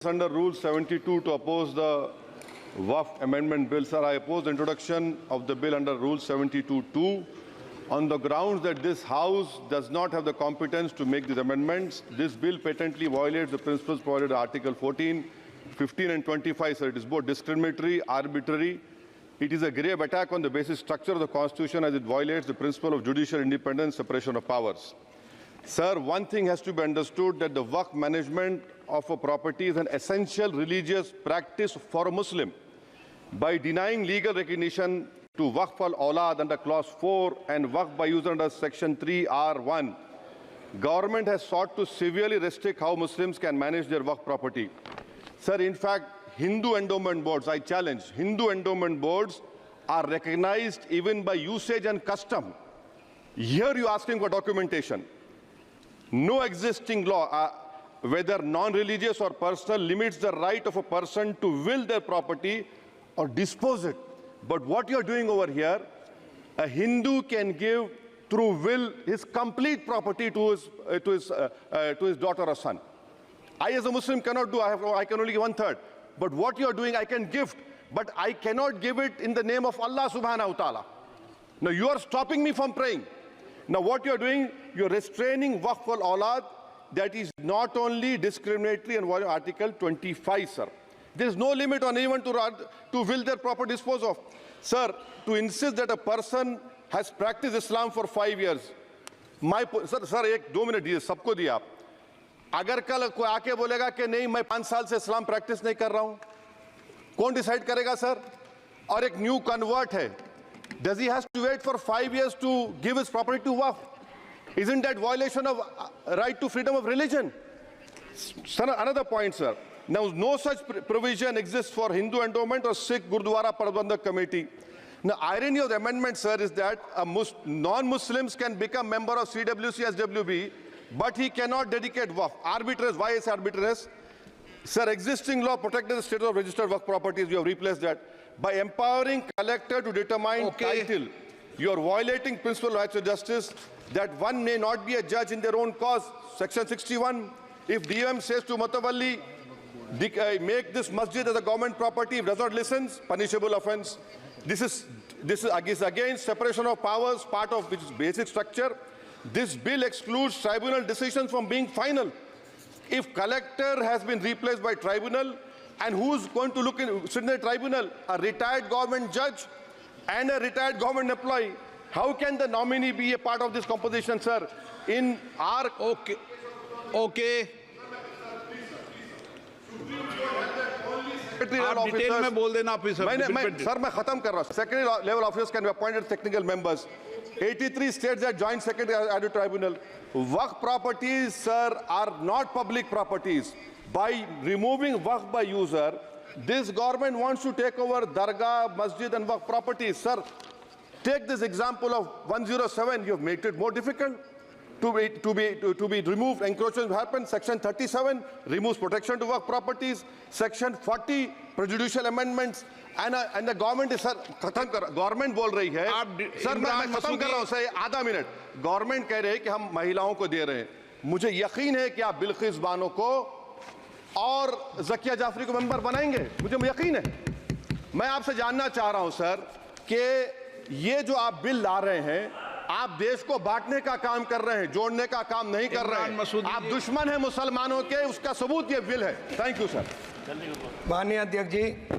Under Rule 72 to oppose the Waqf Amendment Bill. Sir, I oppose the introduction of the bill under Rule 72(2) on the grounds that this House does not have the competence to make these amendments. This bill patently violates the principles provided in Article 14, 15 and 25. Sir, it is both discriminatory, arbitrary. It is a grave attack on the basic structure of the Constitution as it violates the principle of judicial independence, separation of powers. Sir, one thing has to be understood, that the Waqf management of a property is an essential religious practice for a Muslim. By denying legal recognition to Waqf al-Awlad under Clause 4 and Waqf by user under Section 3(r)(1), government has sought to severely restrict how Muslims can manage their Waqf property. Sir, in fact, Hindu endowment boards, I challenge, Hindu endowment boards are recognized even by usage and custom. Here you are asking for documentation. No existing law, whether non-religious or personal, limits the right of a person to will their property or dispose it. But what you are doing over here, a Hindu can give through will his complete property to his daughter or son. I as a Muslim cannot do, I can only give 1/3. But what you are doing, I can gift, but I cannot give it in the name of Allah subhanahu wa ta'ala. Now you are stopping me from praying. Now what you are doing, you are restraining Waqf al-Awlad. That is not only discriminatory and violating Article 25, sir. There is no limit on anyone to will their property dispose of. Sir, to insist that a person has practiced Islam for 5 years, sir, एक 2 minute दिए, सबको दिया आप. अगर कल कोई आके बोलेगा कि नहीं मैं 5 साल से इस्लाम प्रैक्टिस नहीं कर रहा हूं, कौन डिसाइड करेगा सर? और एक न्यू कन्वर्ट है, does he has to wait for 5 years to give his property to Waqf? Isn't that violation of right to freedom of religion? Sir, another point, sir. Now, no such provision exists for Hindu endowment or Sikh Gurdwara Prabandhak Committee. Now, irony of the amendment, sir, is that non-Muslims can become member of CWC, SWB, but he cannot dedicate Waqf. Arbitrariness, why is arbitrariness? Sir, existing law protected the status of registered Waqf properties. You have replaced that. By empowering collector to determine title, you are violating principal rights of justice, that one may not be a judge in their own cause. Section 61, if DM says to Mutawalli, make this masjid as a government property, if does not listen, punishable offense. This is against separation of powers, part of which is basic structure. This bill excludes tribunal decisions from being final. If collector has been replaced by tribunal, and who's going to sit in the tribunal? A retired government judge and a retired government employee. How can the nominee be a part of this composition, sir? In our... Okay. आप detail में बोल देना officer. Sir मैं खत्म कर रहा हूं. Secondary level officers can be appointed technical members. 83 states that joint secretary added tribunal. Waqf properties, sir, are not public properties. By removing Waqf by user, this government wants to take over Dargah, Masjid and Waqf properties. Sir, take this example of 107. You have made it more difficult to be removed. Encroachment happens. Section 37 removes protection to Waqf properties. Section 40 prejudicial amendments. And the government is, sir, government बोल रही है. Sir मैं खत्म कर रहा हूं sir, आधा minute. Government कह रहे हैं कि हम महिलाओं को दे रहे हैं. मुझे यकीन है कि आप बिल्किस बानो को और ज़किया जाफरी को मेंबर बनाएंगे, मुझे यकीन है. मैं आपसे जानना चाह रहा हूं सर कि ये जो आप बिल ला रहे हैं, आप देश को बांटने का काम कर रहे हैं, जोड़ने का काम नहीं कर रहे हैं. आप दुश्मन हैं मुसलमानों के, उसका सबूत ये बिल है. Thank you sir. माननीय अध्यक्ष जी.